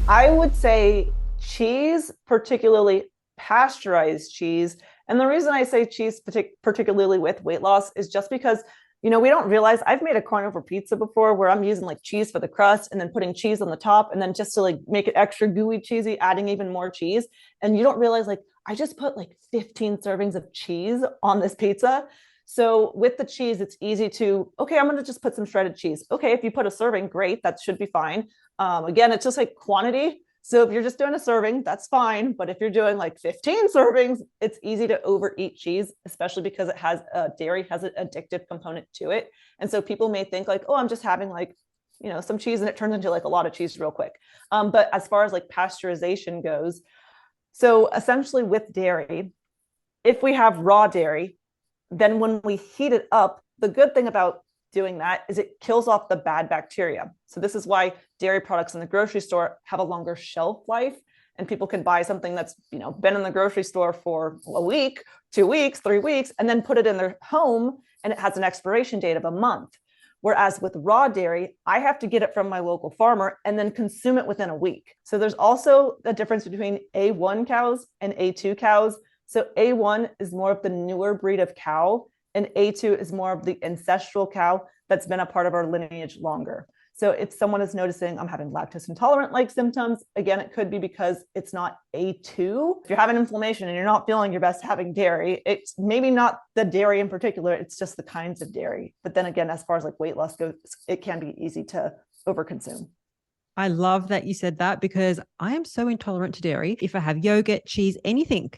I would say cheese, particularly pasteurized cheese. And the reason I say cheese, particularly with weight loss, is just because, we don't realize I've made a carnivore pizza before where I'm using like cheese for the crust and then putting cheese on the top. And then just to like make it extra gooey cheesy, adding even more cheese. And you don't realize like I just put like 15 servings of cheese on this pizza. So with the cheese, it's easy to, okay, I'm going to just put some shredded cheese. Okay, if you put a serving, great, that should be fine. Again, it's just like quantity. So if you're just doing a serving, that's fine. But if you're doing like 15 servings, it's easy to overeat cheese, especially because it has dairy has an addictive component to it. And so people may think like, oh, I'm just having like, some cheese and it turns into like a lot of cheese real quick. But as far as like pasteurization goes, so essentially with dairy, if we have raw dairy, then when we heat it up, the good thing about doing that is it kills off the bad bacteria. So this is why dairy products in the grocery store have a longer shelf life, and people can buy something that's, been in the grocery store for a week, 2 weeks, 3 weeks, and then put it in their home and it has an expiration date of a month. Whereas with raw dairy, I have to get it from my local farmer and then consume it within a week. So there's also a difference between A1 cows and A2 cows. So A1 is more of the newer breed of cow, and A2 is more of the ancestral cow that's been a part of our lineage longer. So if someone is noticing I'm having lactose intolerant like symptoms, again, it could be because it's not A2. If you're having inflammation and you're not feeling your best having dairy, it's maybe not the dairy in particular, it's just the kinds of dairy. But then again, as far as like weight loss goes, it can be easy to overconsume. I love that you said that because I am so intolerant to dairy. If I have yogurt, cheese, anything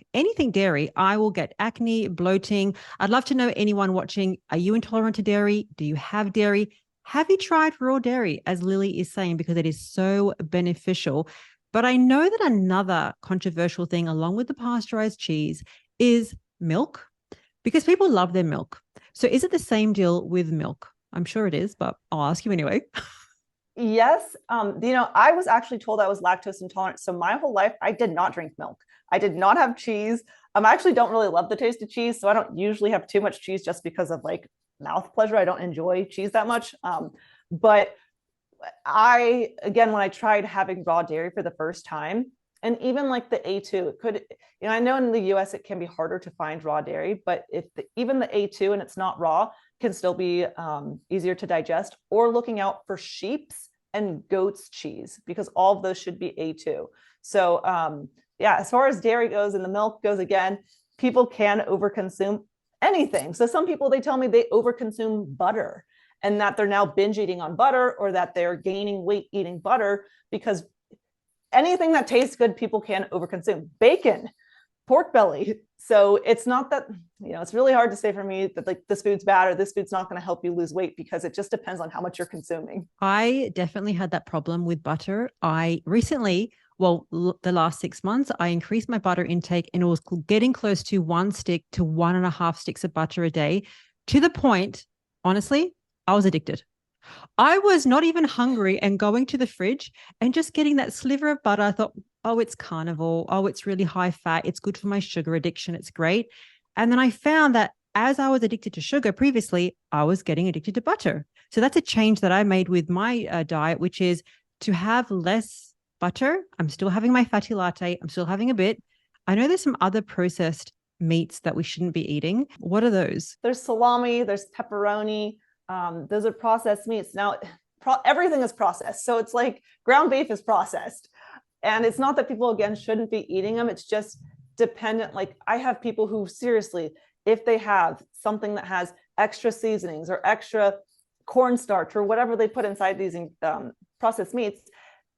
dairy, I will get acne, bloating. I'd love to know anyone watching, are you intolerant to dairy? Do you have dairy? Have you tried raw dairy, as Lillie is saying, because it is so beneficial? But I know that another controversial thing, along with the pasteurized cheese, is milk, because people love their milk. So is it the same deal with milk? I'm sure it is, but I'll ask you anyway. Yes. I was actually told I was lactose intolerant. So my whole life, I did not drink milk. I did not have cheese. I actually don't really love the taste of cheese. So I don't usually have too much cheese just because of like mouth pleasure. I don't enjoy cheese that much. But again, when I tried having raw dairy for the first time, and even like the A2, it could, I know in the US it can be harder to find raw dairy, but if even the A2 and it's not raw can still be easier to digest, or looking out for sheep's and goat's cheese, because all of those should be A2. So yeah, as far as dairy goes and the milk goes, again, people can overconsume anything. So some people, they tell me they overconsume butter and that they're now binge eating on butter, or that they're gaining weight eating butter, because anything that tastes good, people can overconsume. Bacon, pork belly. So it's not that, it's really hard to say for me that like this food's bad or this food's not going to help you lose weight, because it just depends on how much you're consuming. I definitely had that problem with butter. I recently, the last 6 months, I increased my butter intake and it was getting close to 1 stick to 1.5 sticks of butter a day, to the point, honestly, I was addicted. I was not even hungry and going to the fridge and just getting that sliver of butter. I thought, oh, it's carnivore. Oh, it's really high fat. It's good for my sugar addiction. It's great. And then I found that as I was addicted to sugar previously, I was getting addicted to butter. So that's a change that I made with my diet, which is to have less butter. I'm still having my fatty latte. I'm still having a bit. I know there's some other processed meats that we shouldn't be eating. What are those? There's salami, there's pepperoni. Those are processed meats. Now, everything is processed. So it's like ground beef is processed. And it's not that people, again, shouldn't be eating them. It's just dependent. Like I have people who seriously, if they have something that has extra seasonings or extra cornstarch or whatever they put inside these processed meats,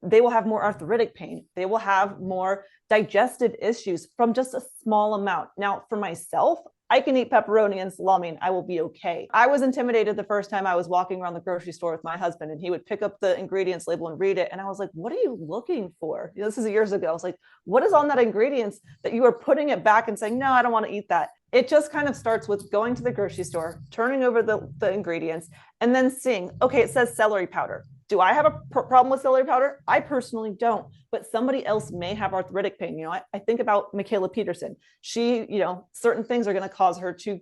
they will have more arthritic pain. They will have more digestive issues from just a small amount. Now, for myself, I can eat pepperoni and salami and I will be okay. I was intimidated the first time I was walking around the grocery store with my husband, and he would pick up the ingredients label and read it. And I was like, what are you looking for? This is years ago. I was like, what is on that ingredients that you are putting it back and saying, no, I don't want to eat that? It just kind of starts with going to the grocery store, turning over the ingredients, and then seeing, okay, it says celery powder. Do I have a problem with celery powder? I personally don't, but somebody else may have arthritic pain. I think about Michaela Peterson. She, certain things are going to cause her to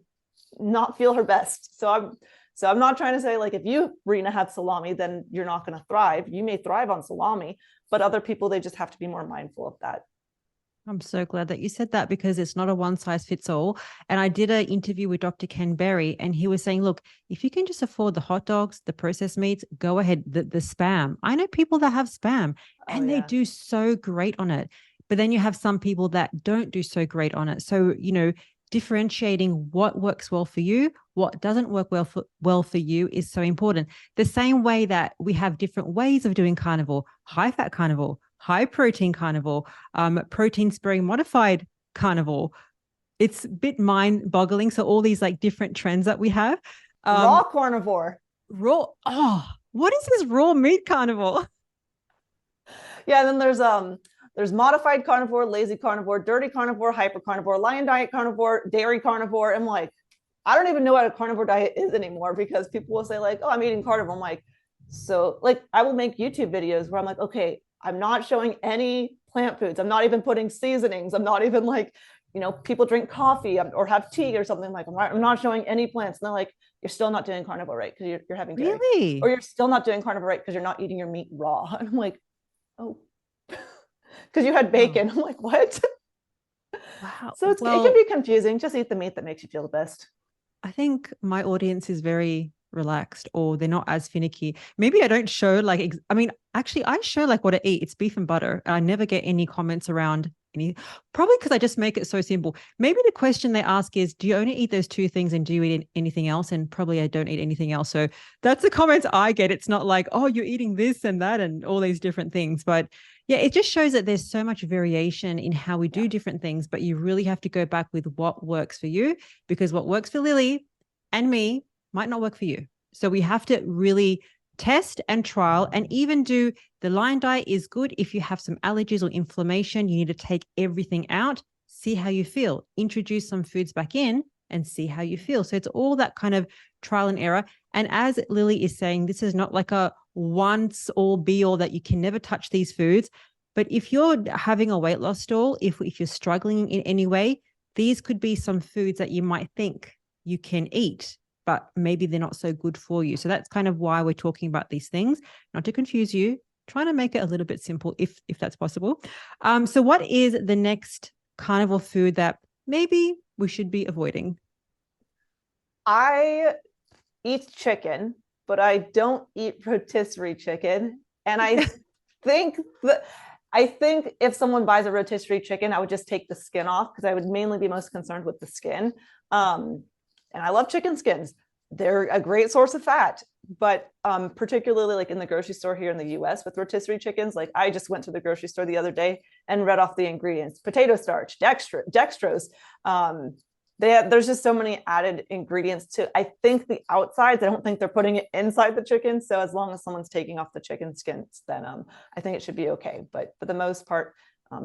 not feel her best. So I'm not trying to say like, if you, Rena, have salami, then you're not going to thrive. You may thrive on salami, but other people, they just have to be more mindful of that. I'm so glad that you said that because it's not a one size fits all. And I did an interview with Dr. Ken Berry, and he was saying, look, if you can just afford the hot dogs, the processed meats, go ahead. The spam. I know people that have spam Oh and they yeah. do so great on it. But then you have some people that don't do so great on it. So, differentiating what works well for you, what doesn't work well for you is so important. The same way that we have different ways of doing carnivore, high fat carnivore, high protein carnivore, protein sparing modified carnivore. It's a bit mind boggling. So all these like different trends that we have. Raw carnivore. Raw. Oh, what is this raw meat carnivore? Yeah, and then there's modified carnivore, lazy carnivore, dirty carnivore, hyper carnivore, lion diet carnivore, dairy carnivore. I'm like, I don't even know what a carnivore diet is anymore, because people will say like, oh, I'm eating carnivore. I'm like, so like I will make YouTube videos where I'm like, okay, I'm not showing any plant foods. I'm not even putting seasonings. I'm not even like, people drink coffee or have tea or something. Like, I'm not showing any plants. And they're like, you're still not doing carnivore right because you're having dairy. Or Really? you're still not doing carnivore right because you're not eating your meat raw. And I'm like, oh, because you had Oh, bacon. I'm like, what? wow. So it can Well, be confusing. Just eat the meat that makes you feel the best. I think my audience is very relaxed or they're not as finicky. Maybe I don't show like, I mean, actually, I show like what I eat. It's beef and butter. And I never get any comments around any, probably because I just make it so simple. Maybe the question they ask is, do you only eat those two things and do you eat anything else? And probably I don't eat anything else. So that's the comments I get. It's not like, oh, you're eating this and that and all these different things. But yeah, it just shows that there's so much variation in how we Yeah. do different things, but you really have to go back with what works for you because what works for Lillie and me might not work for you. So we have to really test and trial and even do the lion diet is good. If you have some allergies or inflammation, you need to take everything out, see how you feel, introduce some foods back in and see how you feel. So it's all that kind of trial and error. And as Lillie is saying, this is not like a once all be all that you can never touch these foods. But if you're having a weight loss stall, if you're struggling in any way, these could be some foods that you might think you can eat, but maybe they're not so good for you. So that's kind of why we're talking about these things, not to confuse you, trying to make it a little bit simple if that's possible. So what is the next carnivore food that maybe we should be avoiding? I eat chicken, but I don't eat rotisserie chicken. And think that I think if someone buys a rotisserie chicken, I would just take the skin off because I would mainly be most concerned with the skin. And I love chicken skins. They're a great source of fat, but particularly like in the grocery store here in the US with rotisserie chickens, like I just went to the grocery store the other day and read off the ingredients: potato starch, dextrose. There's just so many added ingredients to, I think, the outsides. I don't think they're putting it inside the chicken. So as long as someone's taking off the chicken skins, then I think it should be okay. But for the most part,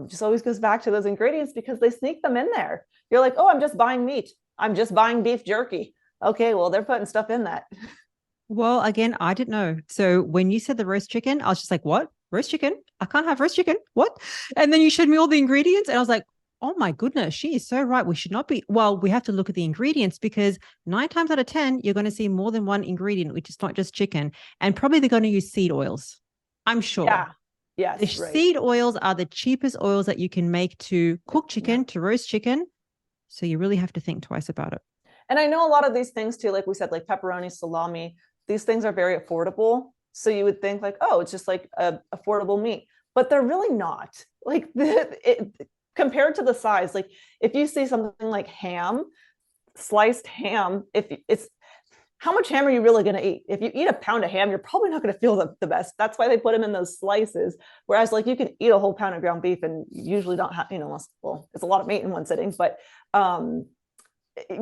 just always goes back to those ingredients because they sneak them in there. You're like, oh, I'm just buying meat. I'm just buying beef jerky. Okay, well, they're putting stuff in that. Well, again, I didn't know. So when you said the roast chicken, I was just like, what? Roast chicken? I can't have roast chicken. What? And then you showed me all the ingredients and I was like, oh my goodness, she is so right. We should not be, well, we have to look at the ingredients because 9 times out of 10, you're going to see more than one ingredient, which is not just chicken. And probably they're going to use seed oils. I'm sure. Yeah. Yes. The Right. seed oils are the cheapest oils that you can make to cook chicken, Yeah. to roast chicken. So you really have to think twice about it. And I know a lot of these things too, like we said, like pepperoni, salami, these things are very affordable. So you would think like, oh, it's just like a affordable meat, but they're really not. Like compared to the size, like if you see something like ham, sliced ham, if it's how much ham are you really going to eat? If you eat a pound of ham, you're probably not going to feel the best. That's why they put them in those slices. Whereas like you can eat a whole pound of ground beef and usually don't have, well, it's a lot of meat in one sitting, but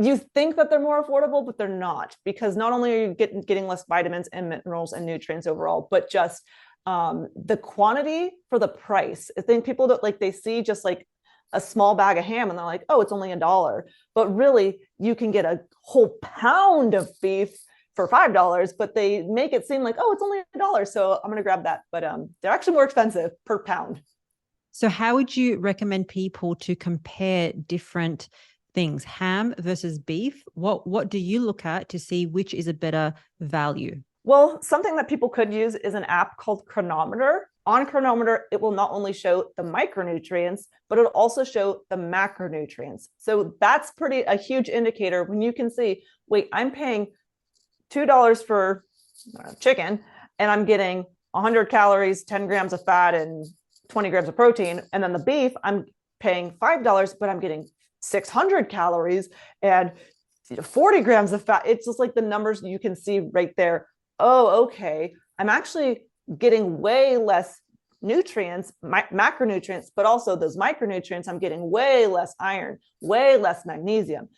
you think that they're more affordable, but they're not, because not only are you getting less vitamins and minerals and nutrients overall, but just the quantity for the price. I think people don't like, they see just like a small bag of ham and they're like, oh, it's only $1. But really, you can get a whole pound of beef for $5, but they make it seem like, oh, it's only $1. So I'm going to grab that. But they're actually more expensive per pound. So how would you recommend people to compare different things, ham versus beef? What do you look at to see which is a better value? Well, something that people could use is an app called Chronometer. On Chronometer, it will not only show the micronutrients, but it'll also show the macronutrients. So that's a huge indicator when you can see, wait, I'm paying $2 for chicken and I'm getting 100 calories, 10 grams of fat, and 20 grams of protein. And then the beef, I'm paying $5, but I'm getting 600 calories and 40 grams of fat. It's just like the numbers you can see right there. Oh, okay. I'm actually getting way less nutrients, macronutrients, but also those micronutrients. I'm getting way less iron, way less magnesium.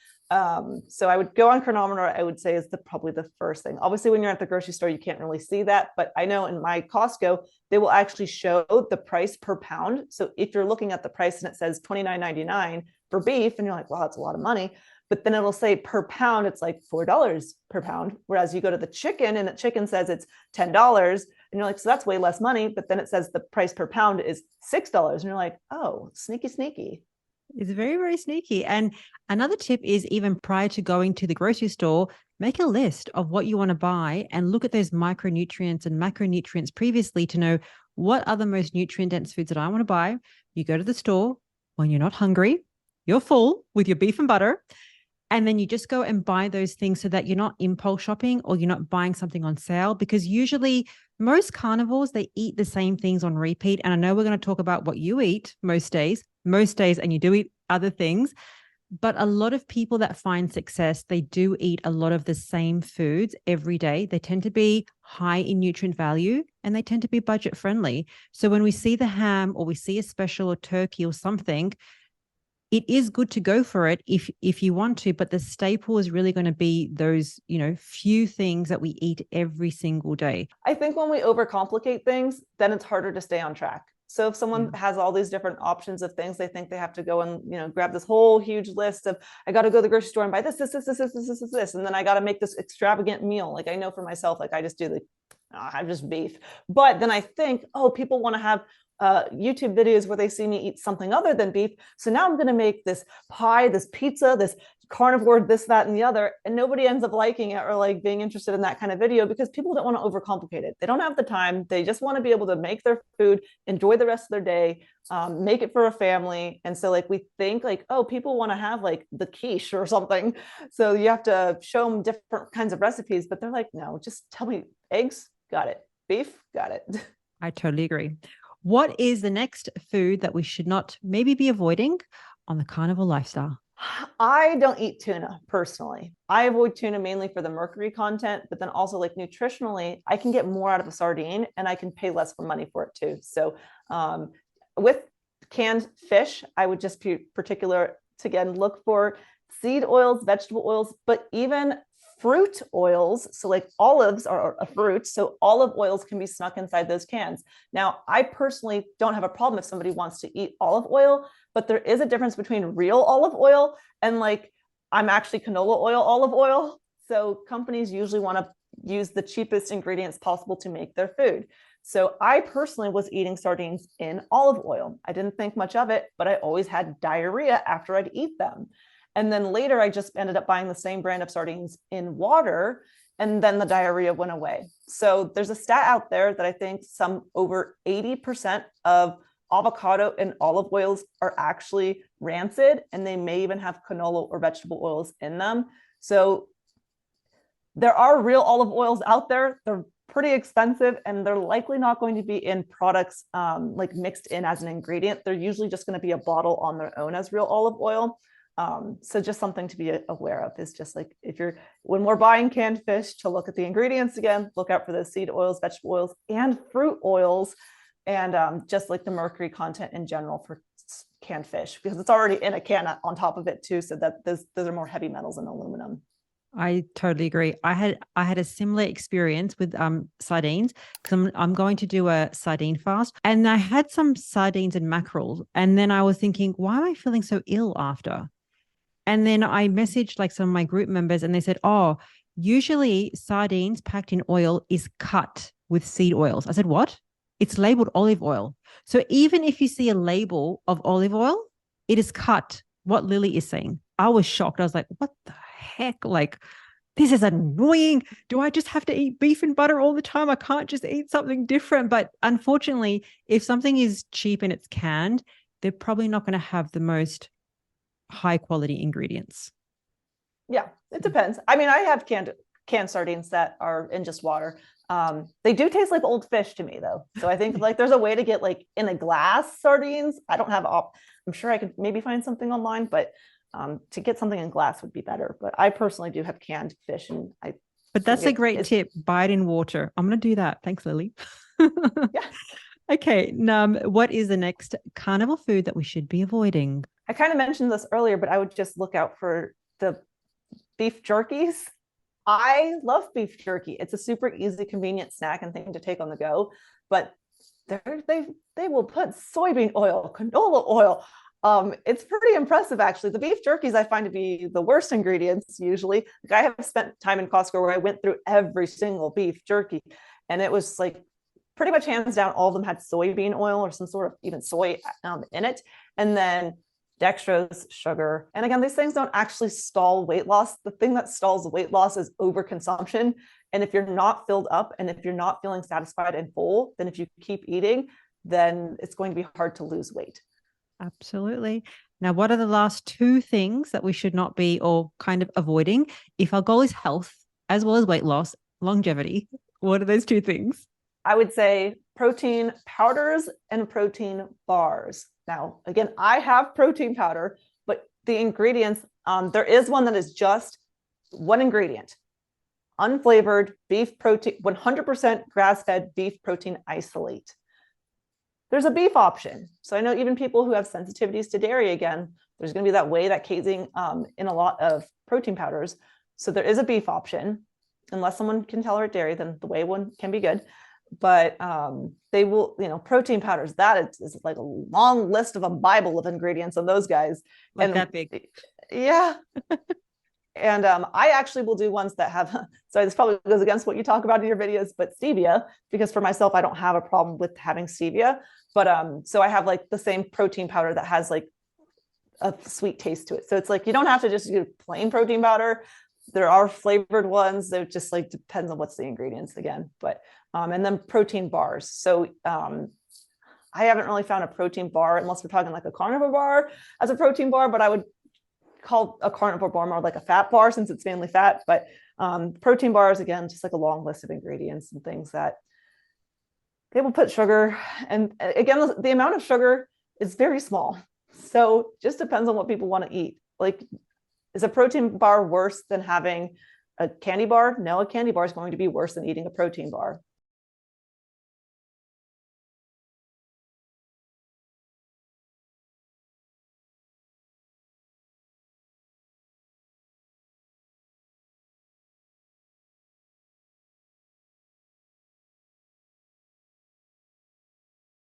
So I would go on Chronometer, I would say is probably the first thing. Obviously, when you're at the grocery store, you can't really see that, but I know in my Costco, they will actually show the price per pound. So if you're looking at the price and it says $29.99 for beef, and you're like, wow, that's a lot of money. But then it'll say per pound, it's like $4 per pound. Whereas you go to the chicken and the chicken says it's $10. And you're like, so that's way less money. But then it says the price per pound is $6. And you're like, oh, sneaky, sneaky. It's very, very sneaky. And another tip is, even prior to going to the grocery store, make a list of what you want to buy and look at those micronutrients and macronutrients previously to know what are the most nutrient dense foods that I want to buy. You go to the store when you're not hungry, you're full with your beef and butter, and then you just go and buy those things so that you're not impulse shopping or you're not buying something on sale, because usually most carnivores, they eat the same things on repeat. And I know we're going to talk about what you eat most days, and you do eat other things. But a lot of people that find success, they do eat a lot of the same foods every day. They tend to be high in nutrient value and they tend to be budget friendly. So when we see the ham or we see a special or turkey or something, it is good to go for it if you want to, but the staple is really going to be those, few things that we eat every single day. I think when we overcomplicate things, then it's harder to stay on track. So if someone has all these different options of things, they think they have to go and, grab this whole huge list of, I got to go to the grocery store and buy this, and then I got to make this extravagant meal. Like I know for myself, like I just do I just beef. But then I think, oh, people want to have YouTube videos where they see me eat something other than beef. So now I'm going to make this pie, this pizza, this carnivore, this, that, and the other. And nobody ends up liking it or like being interested in that kind of video because people don't want to overcomplicate it. They don't have the time. They just want to be able to make their food, enjoy the rest of their day, make it for a family. And so like we think like, oh, people want to have like the quiche or something. So you have to show them different kinds of recipes, but they're like, no, just tell me eggs, got it. Beef, got it. I totally agree. What is the next food that we should not maybe be avoiding on the carnivore lifestyle? I don't eat tuna personally. I avoid tuna mainly for the mercury content, but then also like nutritionally, I can get more out of a sardine and I can pay less for money for it too. So with canned fish, I would just be particular to again look for seed oils, vegetable oils, but even fruit oils. So like olives are a fruit. So olive oils can be snuck inside those cans. Now, I personally don't have a problem if somebody wants to eat olive oil, but there is a difference between real olive oil and like I'm actually canola oil, olive oil. So companies usually want to use the cheapest ingredients possible to make their food. So I personally was eating sardines in olive oil. I didn't think much of it, but I always had diarrhea after I'd eat them. And then later, I just ended up buying the same brand of sardines in water, and then the diarrhea went away. So there's a stat out there that I think some over 80% of avocado and olive oils are actually rancid, and they may even have canola or vegetable oils in them. So there are real olive oils out there. They're pretty expensive, and they're likely not going to be in products like mixed in as an ingredient. They're usually just going to be a bottle on their own as real olive oil. So just something to be aware of is just like when we're buying canned fish, to look at the ingredients again, look out for those seed oils, vegetable oils, and fruit oils, and just like the mercury content in general for canned fish, because it's already in a can on top of it too. So that those are more heavy metals and aluminum. I totally agree. I had a similar experience with sardines, because I'm going to do a sardine fast, and I had some sardines and mackerel, and then I was thinking, why am I feeling so ill after? And then I messaged like some of my group members and they said, oh, usually sardines packed in oil is cut with seed oils. I said, what? It's labeled olive oil. So even if you see a label of olive oil, it is cut what Lillie is saying. I was shocked. I was like, what the heck? Like, this is annoying. Do I just have to eat beef and butter all the time? I can't just eat something different. But unfortunately, if something is cheap and it's canned, they're probably not going to have the most high quality ingredients. Yeah, it depends. I mean, I have canned sardines that are in just water. They do taste like old fish to me though. So I think like there's a way to get like in a glass sardines. I don't have I'm sure I could maybe find something online, but to get something in glass would be better. But I personally do have canned fish, and I But think that's a great tip. Buy it in water. I'm going to do that. Thanks, Lillie. yeah. Okay. What is the next carnivore food that we should be avoiding? I kind of mentioned this earlier, but I would just look out for the beef jerkies. I love beef jerky. It's a super easy, convenient snack and thing to take on the go. But they will put soybean oil, canola oil. It's pretty impressive, actually. The beef jerkies I find to be the worst ingredients usually. Like I have spent time in Costco where I went through every single beef jerky, and it was like pretty much hands down, all of them had soybean oil or some sort of even soy in it. And then dextrose, sugar. And again, these things don't actually stall weight loss. The thing that stalls weight loss is overconsumption. And if you're not filled up and if you're not feeling satisfied and full, then if you keep eating, then it's going to be hard to lose weight. Absolutely. Now, what are the last two things that we should not be or kind of avoiding? If our goal is health as well as weight loss, longevity, what are those two things? I would say protein powders and protein bars. Now, again, I have protein powder, but the ingredients, there is one that is just one ingredient, unflavored beef protein, 100% grass-fed beef protein isolate. There's a beef option. So I know even people who have sensitivities to dairy, again, there's going to be that whey, that casein in a lot of protein powders. So there is a beef option. Unless someone can tolerate dairy, then the whey one can be good. But they will, protein powders, that is like a long list of a Bible of ingredients on those guys. Like and that big. Yeah. And I actually will do ones that have, so this probably goes against what you talk about in your videos, but stevia, because for myself, I don't have a problem with having stevia. But so I have like the same protein powder that has like a sweet taste to it. So it's like, you don't have to just do plain protein powder. There are flavored ones that just like depends on what's the ingredients again. But and then protein bars. So I haven't really found a protein bar unless we're talking like a carnivore bar as a protein bar, but I would call a carnivore bar more like a fat bar since it's mainly fat. But protein bars, again, just like a long list of ingredients and things that they will put sugar. And again, the amount of sugar is very small. So just depends on what people want to eat. Like, is a protein bar worse than having a candy bar? No, a candy bar is going to be worse than eating a protein bar.